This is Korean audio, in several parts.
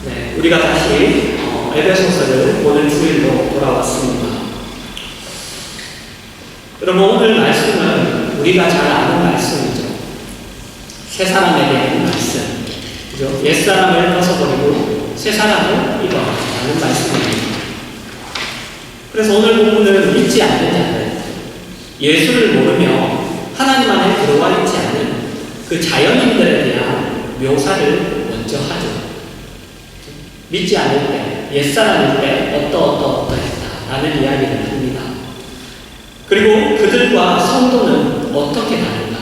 네, 우리가 다시 에베소서를 오늘 주일로 돌아왔습니다. 여러분, 오늘 말씀은 우리가 잘 아는 말씀이죠. 새 사람에 대한 말씀, 그죠? 옛 사람을 벗어버리고 새 사람을 입어라는 말씀입니다. 그래서 오늘 본문은 믿지 않는 자들, 예수를 모르며 하나님 안에 들어와 있지 않은 그 자연인들에 대한 묘사를 먼저 하죠. 믿지 않을 때, 옛사람일 때 어떠했다라는 이야기를 합니다. 그리고 그들과 성도는 어떻게 다른가?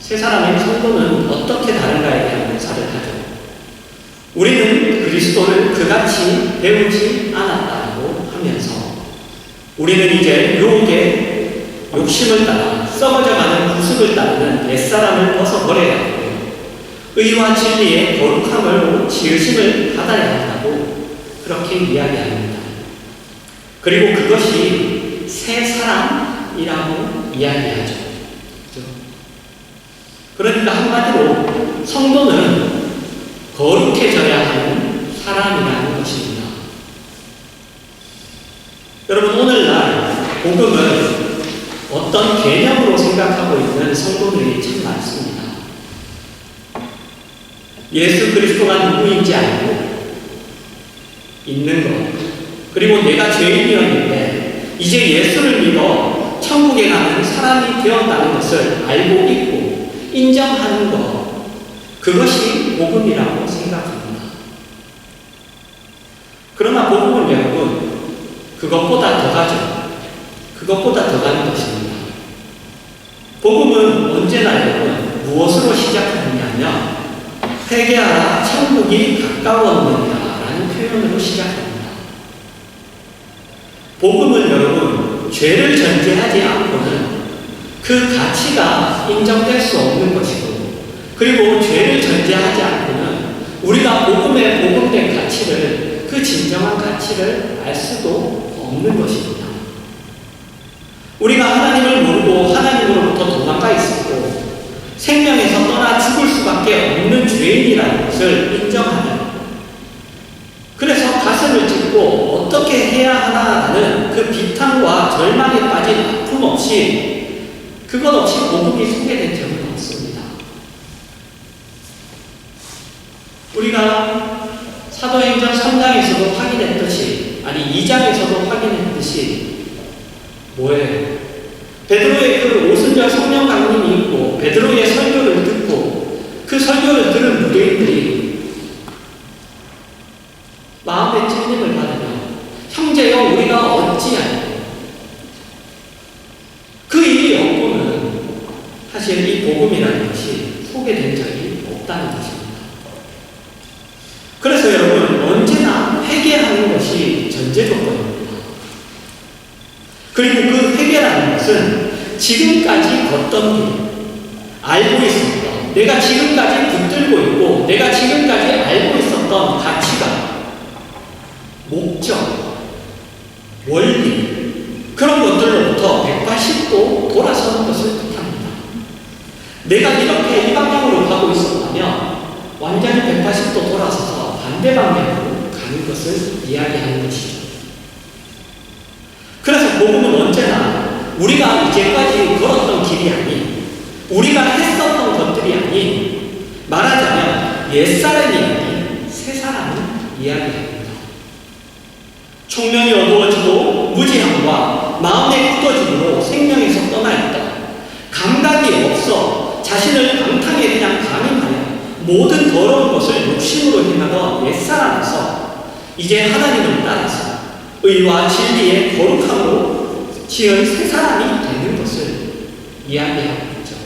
새 사람의 성도는 어떻게 다른가에 대한 묘사를 하죠. 우리는 그리스도를 그같이 배우지 않았다고 하면서 우리는 이제 유혹의 욕심을 따라 썩어져가는 구습을 따르는 옛사람을 벗어버려야 하고 의와 진리의 거룩함으로 지으심을 받아야 한다고 그렇게 이야기합니다. 그리고 그것이 새 사람이라고 이야기하죠. 그러니까 한마디로 성도는 거룩해져야 하는 사람이라는 것입니다. 여러분, 오늘날 복음은 어떤 개념으로 생각하고 있는 성도들이 참 많습니다. 예수 그리스도가 누구인지 알고 있는 것, 그리고 내가 죄인이었는데 이제 예수를 믿어 천국에 가는 사람이 되었다는 것을 알고 있고 인정하는 것, 그것이 복음이라고 생각합니다. 그러나 복음은 여러분, 그것보다 더 가죠. 그것보다 더 가는 것입니다. 복음은 언제나 여러분 무엇으로 시작하느냐면 회개하라 천국이 가까웠느냐라는 표현으로 시작합니다. 복음은 여러분 죄를 전제하지 않고는 그 가치가 인정될 수 없는 것이고, 그리고 죄를 전제하지 않고는 우리가 복음에 복음된 가치를, 그 진정한 가치를 알 수도 없는 것입니다. 우리가 하나님을 모르고 하나님으로부터 도망가 있었고 생명에서 떠나 죽을 수밖에 없는 죄인이라는 것을 인정하는, 그래서 가슴을 찢고 어떻게 해야 하나라는 그 비탄과 절망에 빠진 아픔 없이, 그것 없이 복음이 소개된 적은 없습니다. 우리가 사도행전 3장에서도 확인했듯이, 아니 2장에서도 확인했듯이 뭐예요? 베드로의 그 오순절 성령 강림이 있고 베드로의 설교를 듣고 그 설교를 들은 유대인들이 마음의 찔림을 받으며 형제여 우리가 어찌하냐, 그 일이 없고는 사실 이 복음이라는 것이 소개된 적이 없다는 것입니다. 그래서 여러분, 언제나 회개하는 것이 전제 조건입니다. 그리고 그 회개라는 것은 지금까지 걷던 길, 알고 있었던, 내가 지금까지 붙들고 있고 내가 지금까지 알고 있었던 가치관, 목적, 원리, 그런 것들로부터 180도 돌아서는 것을 뜻합니다. 내가 이렇게 이 방향으로 가고 있었다면 완전히 180도 돌아서서 반대 방향으로 가는 것을 이야기하는 것이죠. 그래서 복음은 언제나 우리가 이제까지 걸었던 길이 아닌, 우리가 했었던 것들이 아닌, 말하자면 옛사람이 아닌 새 사람을 이야기합니다. 총명이 어두워지고 무지함과 마음의 굳어짐으로 생명에서 떠나있다. 감각이 없어 자신을 방탕에 그냥 강인하여 모든 더러운 것을 욕심으로 행하던 옛사람에서 이제 하나님을 따라서 의와 진리의 거룩함으로 지은 새 사람이 되는 것을 이야기하고 있죠.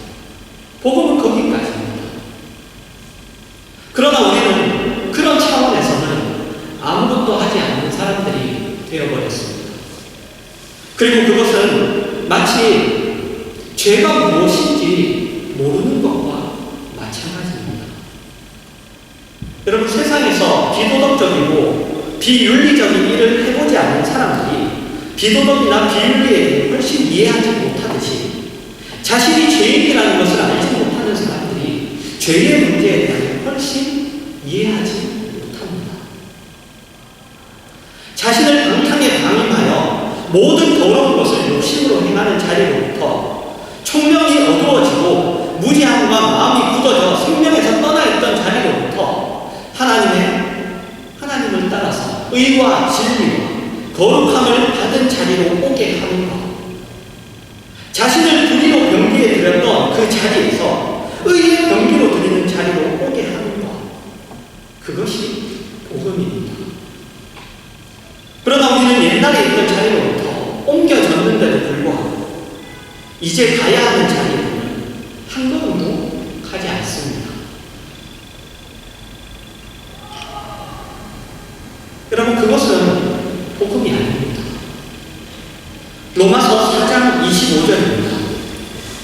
복음은 거기까지입니다. 그러나 우리는 그런 차원에서는 아무것도 하지 않는 사람들이 되어버렸습니다. 그리고 그것은 마치 죄가 무엇인지 모르는 것과 마찬가지입니다. 여러분, 세상에서 비도덕적이고 비윤리적인 일을 해보지 않는 사람들이 비도덕이나 비윤리에 대해 훨씬 이해하지 못하듯이, 자신이 죄인이라는 것을 알지 못하는 사람들이 죄의 문제에 대해 훨씬 이해하지 못합니다. 모든 더러운 것을 욕심으로 행하는 자리로부터 총명이 어두워지고 무지함과 마음이 굳어져 생명에서 떠나 있던 자리로부터 하나님을 따라서 의와 진리와 거룩함을 받은 자리로 오게 하는 것. 자신을 불의로 병기에 들였던 그 자리에서 의의 병기로 드리는 자리로 오게 하는 것. 그것이 복음입니다. 그러나 우리는 옛날에 있던 자리로부터 옮겨졌는데도 불구하고 이제 가야 하는 자리로는 한 걸음도 가지 않습니다. 여러분, 그것은 복음이 아닙니다. 로마서 4장 25절입니다.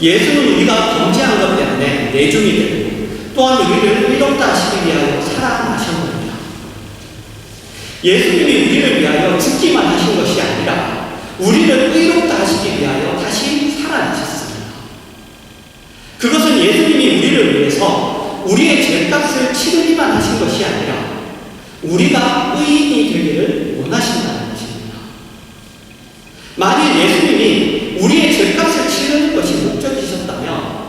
예수는 우리가 범죄한 것 때문에 내중이 되고 또한 우리를 의롭다 하시기 위하여 살아나셨느니라. 예수님이 우리를 위하여 죽기만 하신 것이 아니라 우리를 의롭다 하시기 위하여 다시 살아나셨습니다. 그것은 예수님이 우리를 위해서 우리의 죄값을 치르기만 하신 것이 아니라 우리가 의인이 되기를 원하신다는 것입니다. 만일 예수님이 우리의 죄값을 치르는 것이 목적이셨다면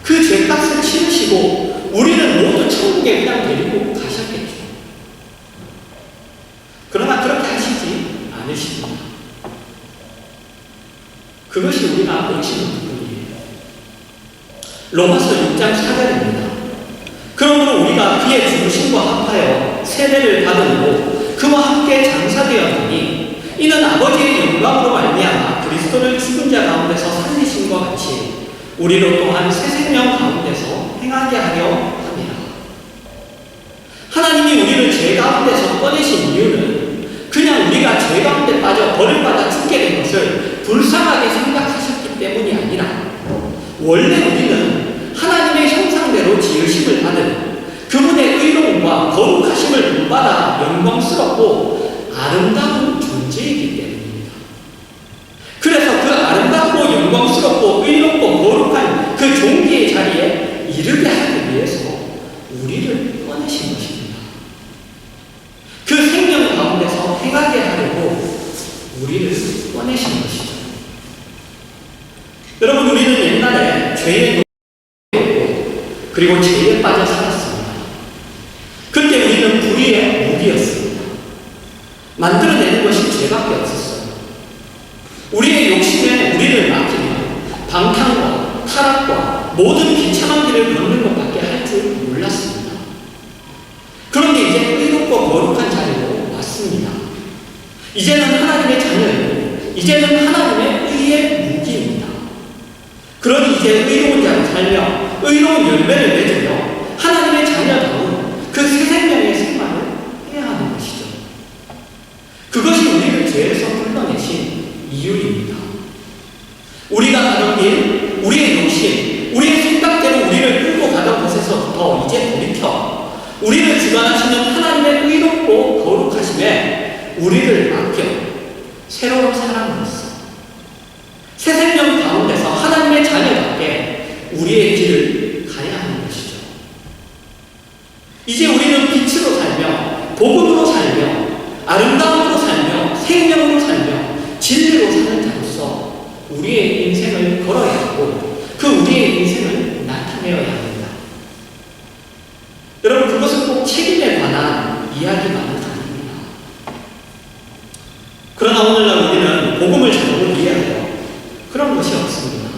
그 죄값을 치르시고 우리는 모두 천국에 그냥 데리고 가셨겠죠. 그러나 그렇게 하시지 않으십니다. 그것이 우리가 놓치는 부분이에요. 로마서 6장 4절입니다. 그러므로 우리가 그의 죽으심과 합하여 세례를 받으므로 그와 함께 장사되었으니 이는 아버지의 영광으로 말미암아 그리스도를 죽은 자 가운데서 살리심과 같이 우리로 또한 새 생명 가운데서 행하게 하려 합니다. 하나님이 우리를 죄 가운데서 꺼내신 이유는 그냥 우리가 죄 가운데 빠져 벌을 받아 죽게 된 것을 불쌍하게 생각하셨기 때문이 아니라 원래 우리는 하나님의 형상대로 지으심을 받은 그분의 의로움과 거룩하심을 본받아 영광스럽고 아름다운 존재이기 때문입니다. 그래서 그 아름답고 영광스럽고 의롭고 거룩한 그 종기의 자리에 이르게 하기 위해서 우리를 꺼내신 것입니다. 그 생명 가운데서 행하게 하려고 우리를 꺼내신 것이죠. 여러분, 우리는 옛날에 죄에 그리고 죄에 빠져 살았습니다. 그때 우리는 불의의 무기였습니다. 만들어내는 것이 죄밖에 없었어요. 우리의 욕심에 우리를 맡기면 방탕과 타락과 모든 비참한 길을 걷는 것밖에 할 줄 몰랐습니다. 그런데 이제 의롭고 거룩한 자리로 왔습니다. 이제는 하나님의 자녀이고 이제는 하나님의 의의 무기입니다. 그러니 이제 의로운 자로 살며 의로운 열매를 맺으며 하나님의 자녀다운 그 새 생명의 생활을 해야 하는 것이죠. 그것이 우리를 죄에서 불러내신 이유입니다. 우리가 가던 길, 우리의 욕심, 우리의 생각대로 우리를 끌고 가던 곳에서부터 이제 돌이켜 우리를 주관하시는 하나님의 의롭고 거룩하심에 우리를 맡겨 새로운 사람으로서 새 생명 가운데서 하나님의 자녀답게 우리의 길을 가야 하는 것이죠. 이제 우리는 빛으로 살며 복음으로 살며 아름다움으로 살며 생명으로 살며 진리로 사는 자로서 우리의 인생을 걸어야 하고 그 우리의 인생을 나타내어야 합니다. 여러분, 그것은 꼭 책임에 관한 이야기만은 아닙니다. 그러나 오늘날 우리는 복음을 잘못 이해하여 그런 것이 없습니다.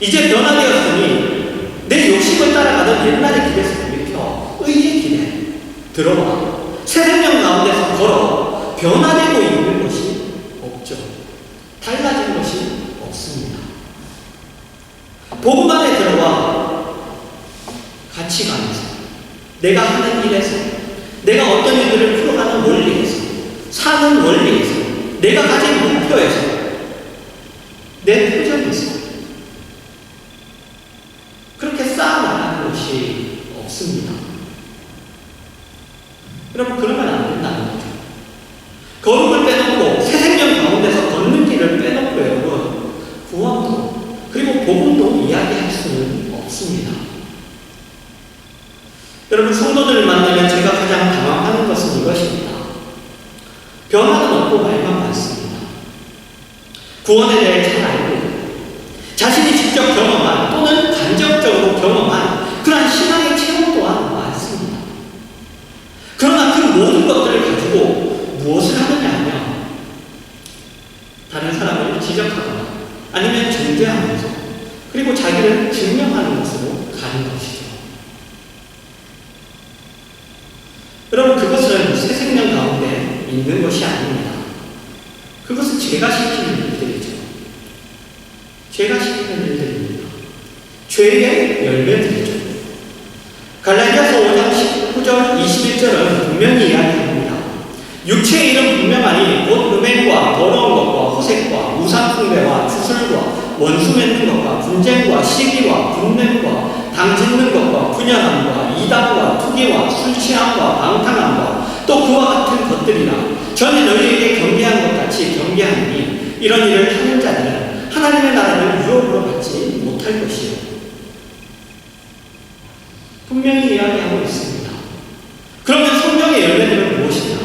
이제 변화되었으니 내 욕심을 따라가던 옛날의 길에서 돌이켜 의의 길에 들어와 새 생명 가운데서 걸어 변화되고 있는 것이 없죠. 달라진 것이 없습니다. 복음 안에 들어와 가치관에서 내가 하는 일에서 내가 어떤 일들을 풀어가는 원리에서 사는 원리에서 내가 가진 목표에서 내 표정에서 그렇게 쌓아나가는 것이 없습니다. 여러분, 그러면 안 된다는 거죠. 거룩을 빼놓고 새 생명 가운데서 걷는 길을 빼놓고 여러분 구원도 그리고 복음도 이야기할 수는 없습니다. 여러분, 성도들을 만나면 제가 가장 당황하는 것은 이것입니다. 변화는 없고 말만 많습니다. 구원에 대해 잘 알고 자신이 직접 경험한 또는 간접적으로 경험한 그러한 신앙의 체험 또한 많습니다. 그러나 그 모든 것들을 가지고 무엇을 하느냐 하면 다른 사람을 지적하거나 아니면 존재하면서 그리고 자기를 증명하는 것으로 가는 것이죠. 여러분, 그것은 새 생명 가운데 있는 것이 아닙니다. 그것은 제가 시키는 일들이죠. 제가 시키는 일들입니다. 죄의 열매들이죠. 갈라디아서 5장 19절 21절은 분명히 이야기합니다. 육체의 일은 분명하니 곧 음행과 더러운 것과 호색과 우상숭배와 주술과 원수 맺는 것과 분쟁과 시기와 분냄과 당짓는 것과 분열함과 이단과 투기와 술 취함과 방탕함과 또 그와 같은 것들이라. 전에 너희에게 경계한 것 같이 경계하니 이런 일을 하는 자들은 하나님의 나라를 유업으로 받지 못할 것이요. 분명히 이야기하고 있습니다. 그러면 성령의 열매들은 무엇이냐?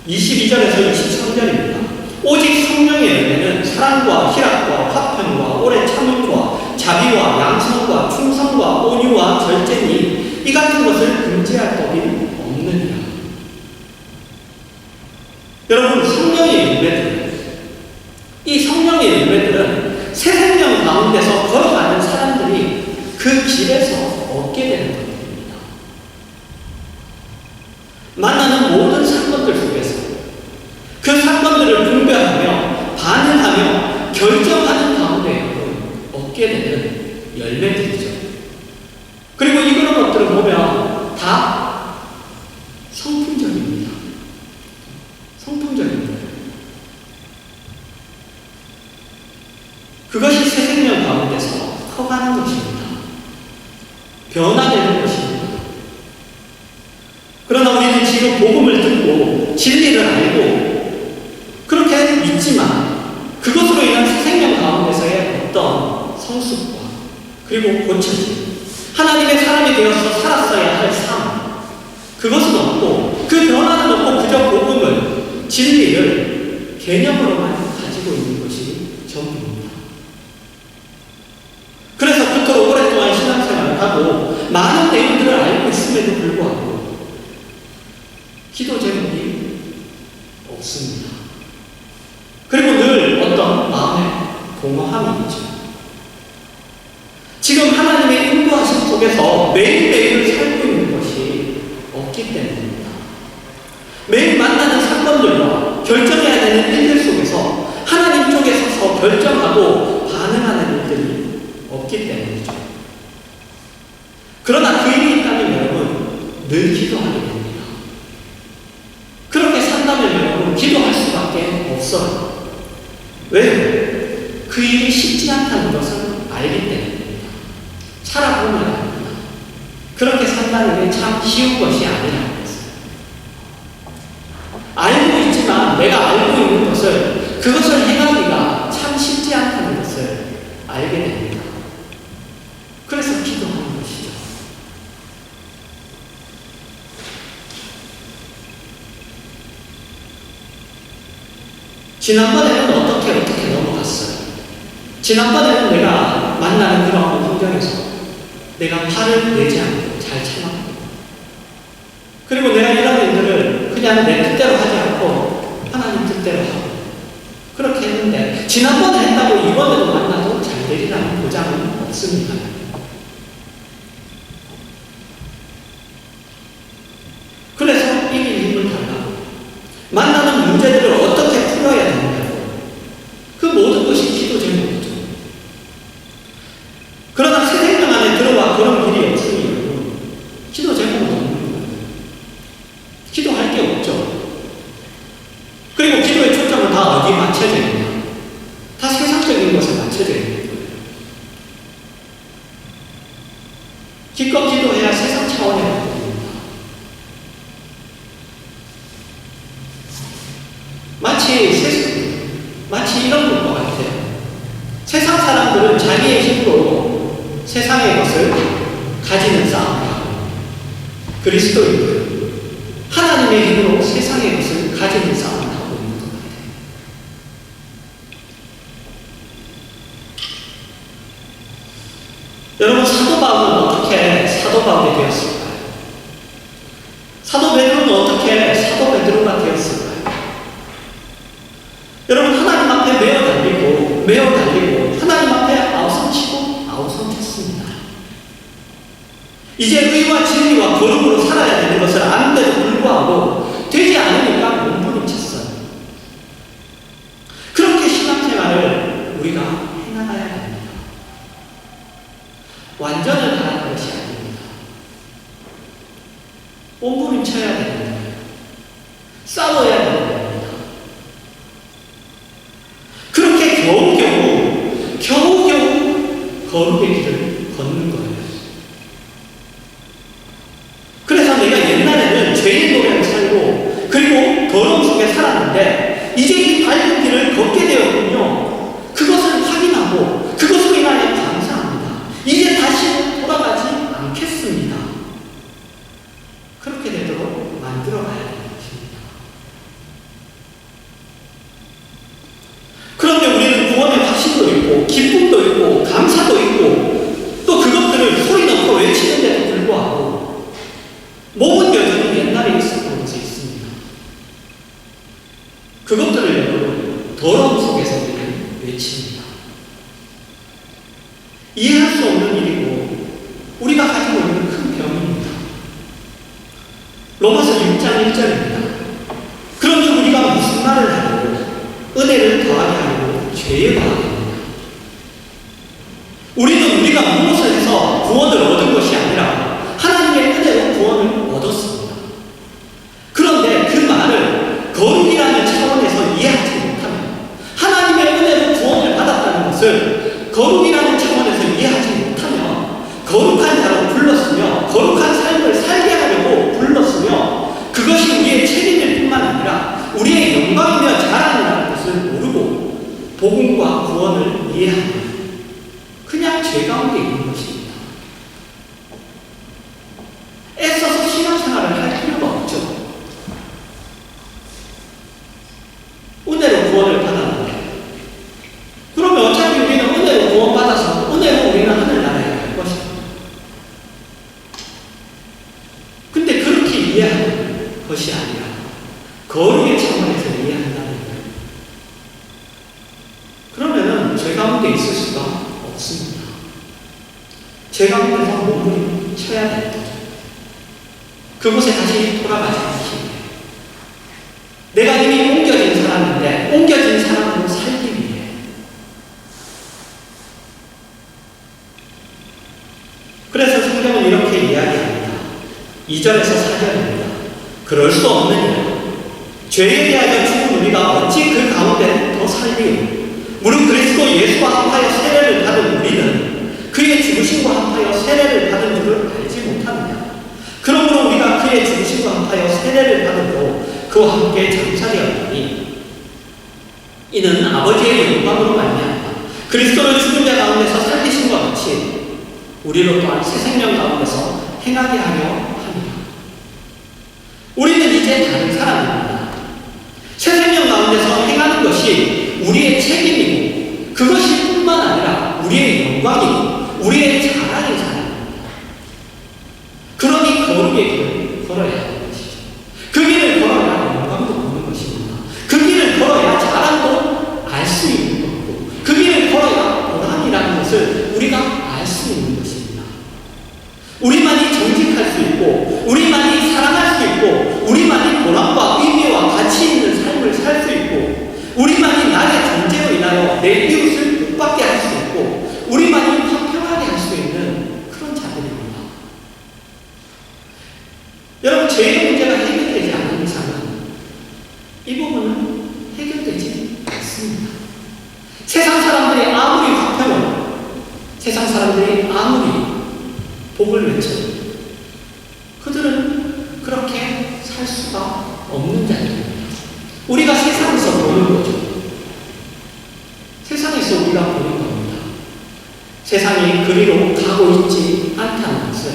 22절에서 23절입니다. 오직 성령의 열매는 사랑과 희락과 화평과 오래 참음과 자비와 양성과 충성과 온유와 절제니 이 같은 것을 금지할 법이 없느니라. 여러분, 성령의 열매들, 이 성령의 열매들은 새 생명 가운데서 걸어가는 사람들이 그 길에서 얻게 되는 것입니다. 만나는 모든 사건들 속에서 그 사건들을 분별하며 반응하며 결정하는 가운데 얻게 되는 열매들이죠. 그리고 이런 것들을 보면 다 성품적입니다. 성품적입니다. 그것이 새 생명 가운데서 커가는 것입니다. 변화되는 것입니다. 그러나 우리는 지금 복음을 듣고 진리를 알고 그렇게 믿지만 그것으로 인한 새 생명 가운데서의 어떤 성숙과 그리고 고쳐짐, 하나님의 사람이 되어서 살았어야 할 삶, 그것은 없고 그 변화는 없고 그저 복음을, 진리를 개념으로만 가지고 있는 것이 전부입니다. 그래서 그토록 오랫동안 신앙생활을 하고 많은 내용들을 알고 있음에도 불구하고 기도 제목이 없습니다. 그리고 늘 어떤 마음의 공허함이 있죠. 지금 하나님의 인도하심 속에서 매일매일 살고 있는 것이 없기 때문입니다. 매일 만나는 사건들과 결정해야 되는 일들 속에서 하나님 쪽에 서서 결정하고 반응하는 일들이 없기 때문이죠. 그러나 그 일이 있다면 여러분 늘 기도하게 됩니다. 그렇게 산다면 여러분 기도할 수밖에 없어요. 왜요? 그 일이 쉽지 않다는 것을 알기 때문입니다. 살아보면 압니다. 그렇게 산다는 게 참 쉬운 것이 아니라는 것을. 알고 있지만 내가 알고 있는 것을 그것을 행하기가 참 쉽지 않다는 것을 알게 됩니다. 그래서 기도하는 것이죠. 지난번에는 어떻게 넘어갔어요. 지난번에는 내가 만나는 그런 환경에서 내가 화를 내지 않고 잘 참았고, 그리고 내가 이런 일들을 그냥 내 뜻대로 하지 않고 하나님 뜻대로 하고 그렇게 했는데 지난번에 했다고 이번에도 만나도 잘 되리라는 보장은 없습니다. 그래서 이길 힘을 달라고 만나는 문제들을 어떻게 풀어야 되느냐고 그 모든 것이 기도 제목이죠. 그러나 새 생명 안에 들어와 그런 길이 없으니 기도 제목은 없는 거예요. 기도할 게 없죠. 그리고 기도의 초점은 다 어디에 맞춰져 있냐? 다 세상적인 것에 맞춰져 있는 거예요. 기껏 기도해야 세상 차원의 것들입니다. 마치 이런 것과 같아요. 세상 사람들은 자기의 힘으로 세상의 것을 가지는 싸움을 하고, 그리스도인들은 하나님의 힘으로 세상의 것을 가지는 싸움을 하고 있는 것 같아요. 사도 베드로는 어떻게 사도 베드로가 되었을까요? 여러분, 하나님 앞에 매어 달리고 하나님 앞에 아우성치고 아우성쳤습니다. 이제 의와 진리와 거룩으로 살아야 되는 것을 아는데도 불구하고 되지 않으니까 몸부림쳤어요. 그렇게 신앙생활을 우리가 해나가야 됩니다. 완전을 바라는 것이 아닙니다. 몸부림쳐야 됩니다. 싸워야 됩니다. 그렇게 겨우겨우 거룩의 길을 걷는 거예요. 그래서 내가 옛날에는 죄의 노래를 살고 그리고 더러움 속에 살았는데 이제 이 밝은 길을 걷게 되었군요. 그것을 확인하고 그것으로 인하여 감사합니다. 이제 다시 돌아가지 않겠습니다. 그렇게 되도록 만들어 가야 되는 것입니다. 그런데 우리는 구원의 확신도 있고 기쁨도 있고 감사도 있고 또 그것들을 소리 넣고 외치는데도 불구하고 몸은 여전히 옛날에 있었던 것이 있습니다. 그것들을 여러분 더러움 속에서 우리는 외칩니다. 이해할 수 없는 일이고 우리가 가지고 있는 큰 병입니다. 로마서 6장 1절입니다. 그런즉 우리가 무슨 말을 하고 은혜를 더하게 하고 죄에 더하게 합니다. 우리는 우리가 무엇을 해서 구원을 얻은 것이 아니라 하나님의 은혜로 구원을 얻었습니다. 그런데 그 말을 거룩이라는 차원에서 이해하지 못하면 하나님의 은혜로 구원을 받았다는 것을 거룩이라는 차원에서 이해하지 못하면 거룩한 자로 불렀으며 거룩한 삶을 살게 하려고 불렀으며 그것이 우리의 책임일 뿐만 아니라 우리의 영광이며 자랑이라는 것을 모르고 복음과 구원을 이해하면 그냥 죄 가운데 있는 것입니다. 애써서 신앙생활을 할 필요가 없죠. 은혜로 구원을 받았는데 그러면 어차피 우리는 은혜로 구원받아서 은혜로 우리는 하늘나라에 갈 것입니다. 근데 그렇게 이해하는 것이 아니라 거룩의 차원에서 이해한다는 거예요. 그러면은 죄 가운데 있을 수가 없습니다. 죄 가운데서 몸을 쳐야 되는 거죠. 그곳에 다시 돌아가지 않기. 내가 이미 옮겨진 사람인데 옮겨진 사람으로 살기 위해 그래서 성경은 이렇게 이야기합니다. 2절에서 4절입니다. 그럴 수 없는 일 죄에 대하여 죽은 우리가 어찌 그 가운데 더 살리오. 무릇 그리스도 예수와 합하여 세례를 받은 우리는 그의 죽으심과 합하여 세례를 받은 줄을 알지 못하느냐. 그러므로 우리가 그의 죽으심과 합하여 세례를 받음으로 그와 함께 장사되었으니 이는 아버지의 영광으로 말미암아 그리스도를 죽은 자 가운데서 살리심과 같이 우리로 또한 새 생명 가운데서 행하게 하려 합니다. 우리는 이제 다른 사람입니다. 새 생명 가운데서 행하는 것이 우리의 책임이고 그것이 뿐만 아니라 우리의 영광이고 우리의 자랑인 사람입니다. 그러니 거룩의 길을 걸어야 하는 것이죠. 그 길을 걸어야 영광도 보는 것입니다. 그 길을 걸어야 자랑도 알 수 있는 것이고 그 길을 걸어야 보람이라는 것을 우리가 알 수 있는 것입니다. 우리만이 정직할 수 있고 우리만이 사랑할 수 있고 우리만이 보람과 의미와 가치 있는 삶을 살 수 있고 우리만이 나의 존재로 인하여 내 이웃을 복받게 할 수 있고 우리만이 화평하게 할 수 있는 그런 자들입니다. 여러분, 죄의 문제가 해결되지 않는 이상은 이 부분은 해결되지 않습니다. 세상 사람들이 아무리 화평을 세상 사람들이 아무리 복을 외쳐도 그들은 그렇게 살 수가 없는 자들입니다. 우리가 세상에서 보는 거죠. 세상에서 우리가 보는 겁니다. 세상이 그리로 가고 있지 않다는 것을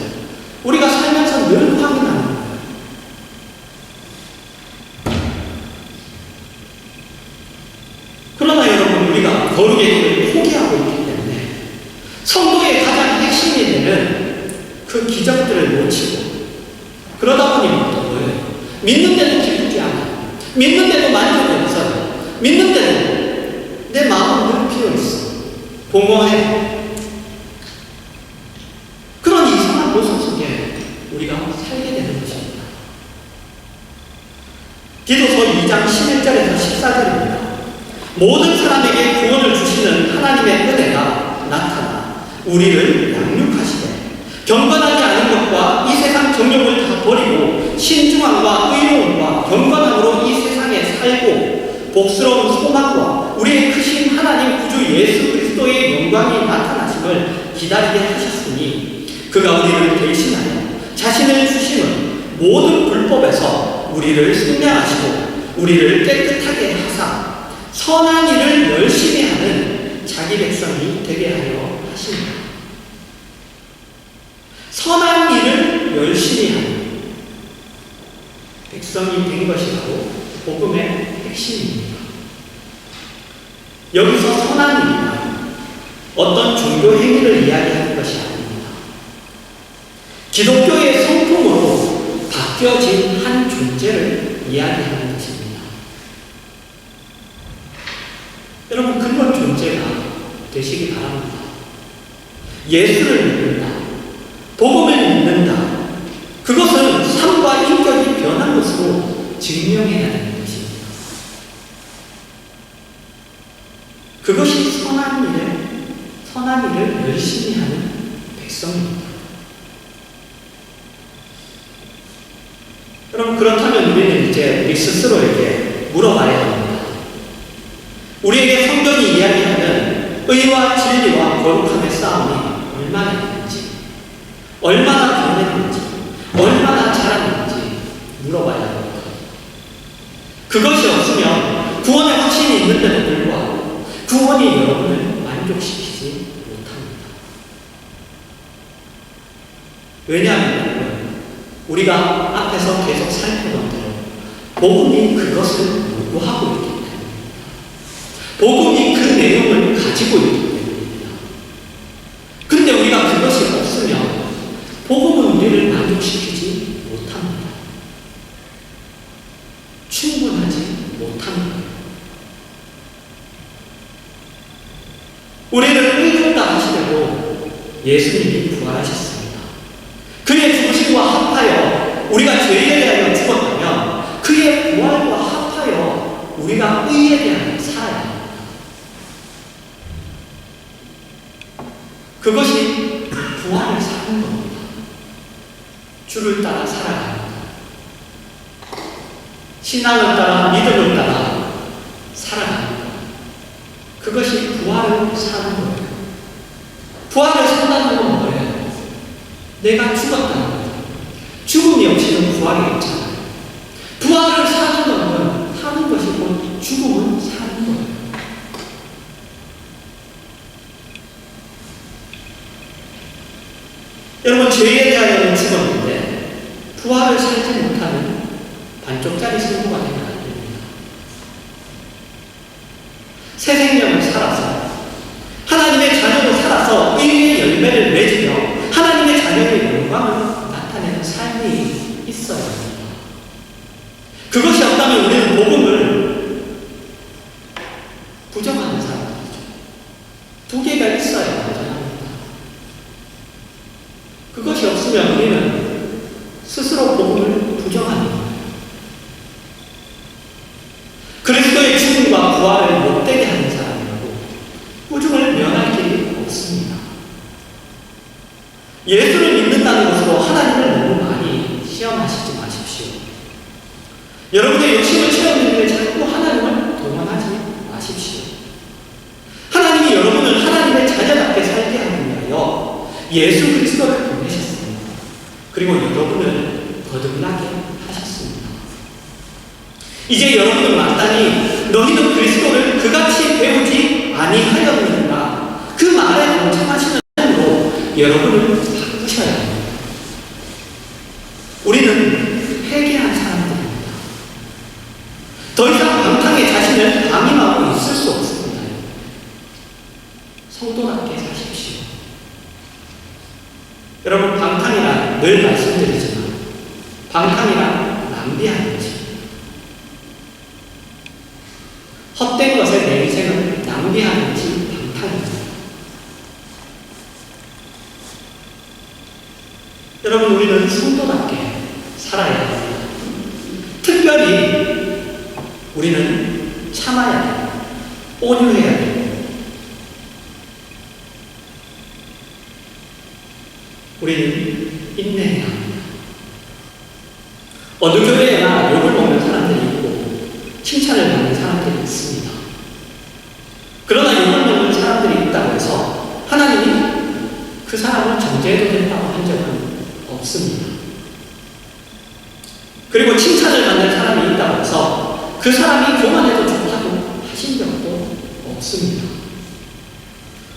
우리가 살면서 늘 확인하는 거예요. 그러나 여러분, 우리가 거룩의 길을 포기하고 있기 때문에 성도의 가장 핵심이 되는 그 기적들을 놓치고 그러다 보니 뭐예요? 믿는데도 기쁘지 않아요. 믿는데도 만족이 없어요. 믿는데도 내 마음은 늘 비어있어. 공허해. 그런 이상한 모습 속에 우리가 살게 되는 것입니다. 디도서 2장 11절에서 14절입니다. 모든 사람에게 구원을 주시는 하나님의 은혜가 나타나 우리를 양육하시되 경건하지 않은 것과 이 세상 정욕을 다 버리고 신중함과 의로움과 경건함으로 이 세상에 살고 복스러운 소망과 우리의 크신 하나님 구주 예수 그리스도의 영광이 나타나심을 기다리게 하셨으니 그가 우리를 대신하여 자신을 주심은 모든 불법에서 우리를 속량하시고 우리를 깨끗하게 하사 선한 일을 열심히 하는 자기 백성이 되게 하려 하십니다. 선한 일을 열심히 하는 백성이 된 것이 바로 복음의 핵심입니다. 여기서 선한 일이란 어떤 종교 행위를 이야기하는 것이 아닙니다. 기독교의 성품으로 바뀌어진 한 존재를 이야기하는 것입니다. 여러분, 그런 존재가 되시기 바랍니다. 예수를 믿는다. 복음을 믿는다. 그것은 삶과 인격이 변한 것으로 증명해야 하는 것입니다. 그것이 선한 일을 열심히 하는 백성입니다. 여러분, 그렇다면 우리는 이제 우리 스스로에게 물어봐야 합니다. 우리에게 성경이 이야기하는 의와 진리와 거룩함의 싸움이 얼마나 있는지, 얼마나 변했는지, 얼마나 자랐는지 물어봐야 합니다. 그것이 없으면 구원의 확신이 있는데도 불구하고 구원이 여러분을 만족시키지 못합니다. 왜냐하면 우리가 앞에서 계속 살펴본 대로 복음이 그것을 요구하고 있기 때문입니다. 복음이 그 내용을 가지고 있기 때문입니다. 그런데 우리가 그것이 없으면 복음은 우리를 만족시키지 못합니다. 충분하지 못합니다. 우리를 의롭다 하시려고 예수님이 부활하셨습니다. 그의 죽으심과 합하여 우리가 죄에 대하여 죽었다면 그의 부활과 합하여 우리가 의에 대하여 살아야 합니다. 그것이 부활을 사는 겁니다. 주를 따라 살아갑니다. 신앙을 따라 믿음을 따라 살아갑니다. 그것이 부활을 사는 거예요. 부활을 산다는 건 뭐예요? 내가 죽었다는 거예요. 죽음이 없이는 부활이 없잖아요. 부활을 사는 것은 사는 것이고 죽음은 사는 거예요. 여러분, 죄에 대하여는 죽었는데 부활을 살지 못하는 반쪽짜리 승부가 되면 안 됩니다. 새 생명을 살아서 하나님의 자녀로 살아서 의의 열매를 맺으며 하나님의 자녀의 영광을 나타내는 삶이 있어야 합니다. 그것이 없다면 우리는 복음을 부정하는 사람들이죠. 두 개가 있어야 완전합니다. 그것이 없으면 우리는 스스로 복음을 부정하는 거예요. 그리스도의 죽음과 부활을 못되게 하는 사람이라고 꾸중을 면할 길이 없습니다. 예수를 믿는다는 것으로 하나님을 너무 많이 시험하시지 마십시오. 여러분의 욕심을 채우는 일에 자꾸 하나님을 동원하지 마십시오. 하나님이 여러분을 하나님의 자녀답게 살게 하기 위하여 예수 그리스도를 보내셨습니다. 그리고 여러분을 거듭나게 하셨습니다. 이제 여러분은 마땅히 너희는 그리스도를 그같이 배우지 아니하였느니라 그 말에 동참하시는 삶으로 여러분을 바꾸셔야 합니다. 우리는 회개한 사람들입니다. 더 이상 방탕의 자신을 방임하고 있을 수 없습니다. 성도답게 사십시오. 여러분, 방탕이란 늘 말씀드리지만 방탕이란 낭비하는지, 헛된 것에 내 인생을 낭비하는지 방탕입니다. 여러분, 우리는 성도답게 살아야 합니다. 특별히 우리는 참아야 됩니다. 온유해야 됩니다. 우리는 인내해야 합니다. 어느 교회에나 욕을 먹는 사람들이 있고 칭찬을 받는 사람들이 있습니다. 그러나 욕을 먹는 사람들이 있다고 해서 하나님이 그 사람을 정죄해도 된다고 한 적은 없습니다. 그리고 칭찬을 받는 사람이 있다고 해서 그 사람이 교만해도 좋다고 하신 적도 없습니다.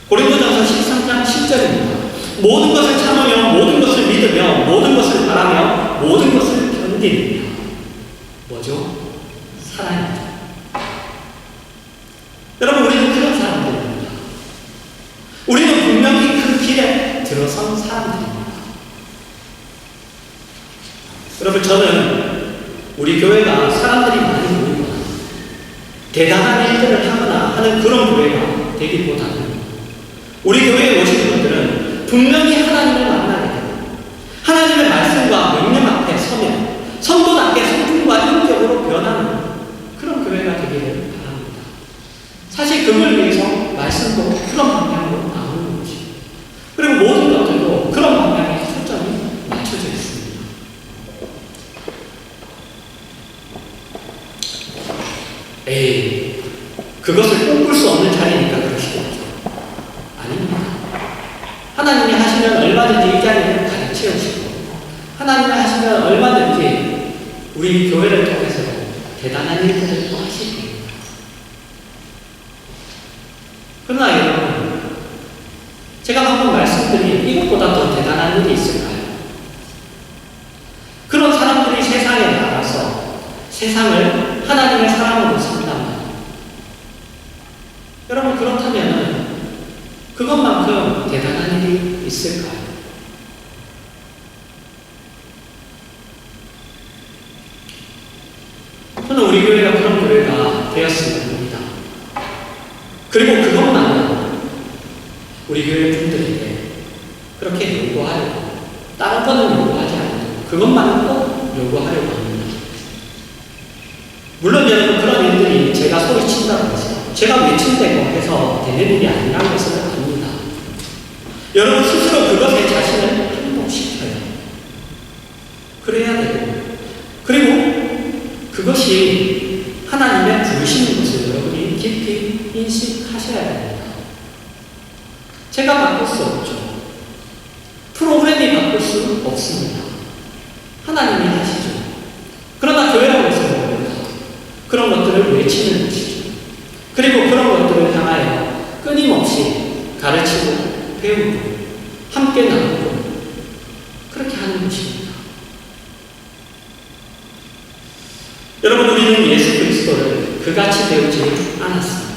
고린도전서 13장 10절입니다. 모든 것을 참으며 모든 것을 믿으며 모든 것을 바라며 모든 것을 견디느냐. 뭐죠? 사랑입니다. 여러분, 우리는 그런 사람들입니다. 우리는 분명히 그 길에 들어선 사람들입니다. 여러분, 저는 우리 교회가 사람들이 많이 모이거나 대단한 일들을 하거나 하는 그런 교회가 되기보다는 우리 교회에 오시는 분들은 분명히 하나님을 만나게 되고 하나님의 말씀과 명령 앞에 서면 성도답게 성품과 인격으로 변하는 그런 교회가 되기를 바랍니다. 사실 그걸 위해서 말씀도 그런 방향으로 나오는 것이고, 그리고 모든 것들도 그런 방향에 초점이 맞춰져 있습니다. 에이, 그것을 꿈꿀 수 없는 자리니까 그러시겠죠. 아닙니다. 하나님이 하시면 얼마든지 이 자리를 가득 채우시고 하나님이 하시면 얼마든지 우리 교회를 통해서 대단한 일들을 또 하실 겁니다. 그러나 여러분, 제가 방금 말씀드린 이것보다 더 대단한 일이 있을까요? 그런 사람들이 세상에 나가서 세상을 하나님의 사랑으로 산다면, 여러분, 그렇다면 그것만큼 대단한 일이 있을까요? 저는 우리 교회가 그런 교회가 되었으면 합니다. 그리고 그것만은 우리 교회 분들에게 그렇게 요구하려고, 다른 거는 요구하지 않고 그것만은 꼭 요구하려고 합니다. 물론 여러분, 그런 일들이 제가 소리친다고 해서 제가 외친다고 해서 되는 일이 아니라는 것을 압니다. 여러분 스스로 그것에 자신을 행복시켜요. 그래야 되고, 그리고 그것이 하나님의 부르시는 것을 여러분이 깊이 인식하셔야 됩니다. 제가 바꿀 수 없죠. 프로그램이 바꿀 수 없습니다. 하나님이 하시죠. 그러나 교회라고 해서 그런 것들을 외치는 것이죠. 그리고 그런 것들을 향하여 끊임없이 가르치고 배우고 함께 나누고 그렇게 하는 것입니다. 여러분, 우리는 예수 그리스도를 그같이 배우지 않았습니다.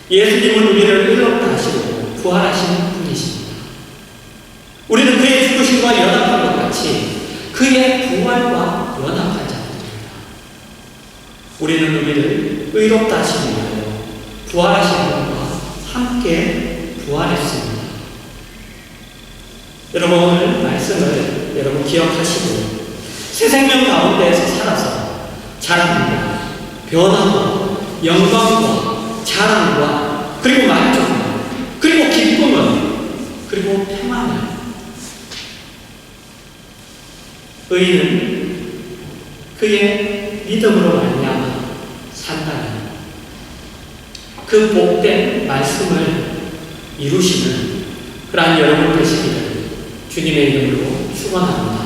예수님은 우리를 의롭다 하시고 부활하신 분이십니다. 우리는 그의 죽으심과 연합한 것 같이 그의 부활과 연합한 자입니다. 우리는 우리를 의롭다 하시기 위하여 부활하신 분과 함께 부활했습니다. 여러분, 오늘 말씀을 여러분 기억하시고 새 생명 가운데에서 살아서 자랑과 변화와 영광과 자랑과 그리고 만족과 그리고 기쁨을 그리고 평안을, 의인은 그의 믿음으로 말미암아 산다는 그 복된 말씀을 이루시는 그러한 여러분 되시기를 주님의 이름으로 축원합니다.